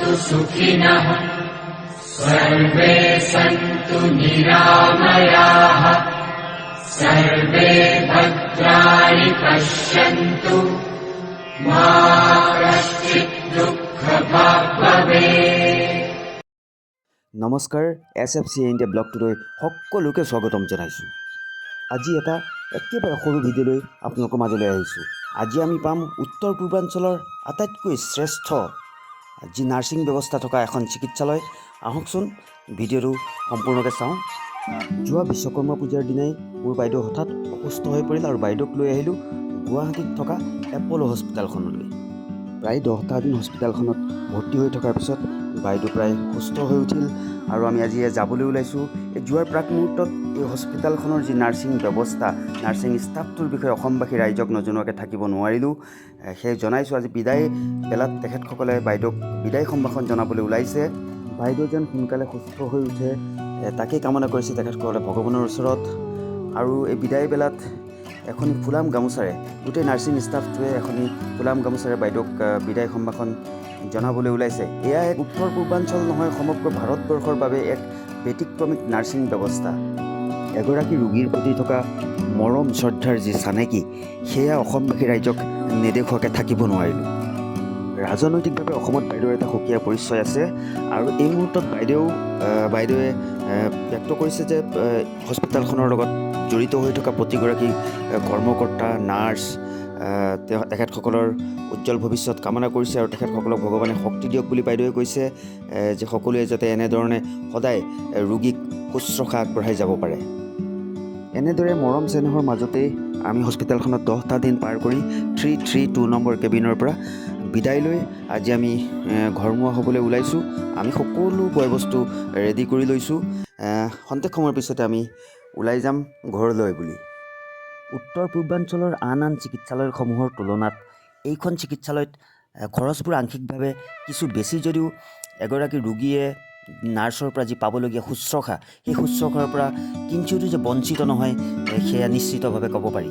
सुखिनः सर्वे सन्तु निरामयाः सर्वे भद्राणि पश्यन्तु मा कश्चित् दुःखभाग् भवेत्। নমস্কাৰ SFC ইণ্ডিয়া ব্লগটোলৈ সকলোকে স্বাগতম জনাইছোঁ। আজি এটা একেবাৰে সৰু ভিডিঅ' লৈ আপোনালোকৰ মাজলৈ আহিছোঁ। আজি আমি পাম উত্তৰ পূৰ্বাঞ্চলৰ আটাইতকৈ শ্ৰেষ্ঠ যি নাৰ্ছিং ব্যৱস্থা থকা এখন চিকিৎসালয়। আহকচোন ভিডিঅ'টো সম্পূৰ্ণকৈ চাওঁ। যোৱা বিশ্বকৰ্মা পূজাৰ দিনাই মোৰ বাইদেউ হঠাৎ অসুস্থ হৈ পৰিল আৰু বাইদেউক লৈ আহিলোঁ গুৱাহাটীত থকা এপ'ল' হস্পিটেলখনলৈ। প্ৰায় 10টা দিন হস্পিটেলখনত ভৰ্তি হৈ থকাৰ পিছত বাইদেউ প্ৰায় সুস্থ হৈ উঠিল আৰু আমি আজি যাবলৈ ওলাইছোঁ। এই যোৱাৰ প্ৰাক মুহূৰ্তত এই হস্পিটেলখনৰ যি নাৰ্ছিং ব্যৱস্থা, নাৰ্ছিং ষ্টাফটোৰ বিষয়ে অসমবাসী ৰাইজক নজনোৱাকৈ থাকিব নোৱাৰিলোঁ। সেয়ে জনাইছোঁ আজি বিদায় বেলাত তেখেতসকলে বাইদেউক বিদায় সম্ভাষণ জনাবলৈ ওলাইছে। বাইদেউ যেন সোনকালে সুস্থ হৈ উঠে তাকেই কামনা কৰিছে তেখেতসকলে ভগৱানৰ ওচৰত। আৰু এই বিদায় বেলাত এখনি ফুলাম গামোচাৰে গোটেই নাৰ্ছিং ষ্টাফটোৱে এখনি ফুলাম গামোচাৰে বাইদেউক বিদায় সম্ভাষণ জনাবলৈ ওলাইছে। এয়া এক উত্তৰ পূৰ্বাঞ্চল নহয়, সমগ্ৰ ভাৰতবৰ্ষৰ বাবে এক ব্যতিক্ৰমিক নাৰ্ছিং ব্যৱস্থা। এগৰাকী ৰোগীৰ প্ৰতি থকা মৰম শ্ৰদ্ধাৰ যি চানেকি, সেয়া অসমবাসী ৰাইজক নেদেখুৱাকৈ থাকিব নোৱাৰিলোঁ। ৰাজনৈতিকভাৱে অসমত বাইদেউৰ এটা সুকীয়া পৰিচয় আছে আৰু এই মুহূৰ্তত বাইদেৱে ব্যক্ত কৰিছে যে হস্পিটেলখনৰ লগত জড়িত হৈ থকা প্ৰতিগৰাকী কৰ্মকৰ্তা, নাৰ্ছ, তেখেতসকলৰ উজ্জ্বল ভৱিষ্যত কামনা কৰিছে আৰু তেখেতসকলক ভগৱানে শক্তি দিয়ক বুলি বাইদেৱে কৈছে যে সকলোৱে যাতে এনেধৰণে সদায় ৰোগীক শুশ্ৰূষা আগবঢ়াই যাব পাৰে। এনেদৰে মৰম চেনেহৰ মাজতেই আমি হস্পিটেলখনত 10টা দিন পাৰ কৰি 332 নম্বৰ কেবিনৰ পৰা বিদায় লৈ আজি আমি ঘৰমুৱা হ'বলৈ ওলাইছোঁ। আমি সকলো বয় বস্তু ৰেডি কৰি লৈছোঁ। খন্তেক সময়ৰ পিছতে আমি ওলাই যাম ঘৰলৈ বুলি। উত্তৰ পূৰ্বাঞ্চলৰ আন চিকিৎসালয়সমূহৰ তুলনাত এইখন চিকিৎসালয়ত খৰচবোৰ আংশিকভাৱে কিছু বেছি যদিও এগৰাকী ৰোগীয়ে নাৰ্ছৰ পৰা যি পাবলগীয়া শুশ্ৰূষা, সেই শুশ্ৰূষাৰ পৰা কিঞ্চিতো যে বঞ্চিত নহয় সেয়া নিশ্চিতভাৱে ক'ব পাৰি।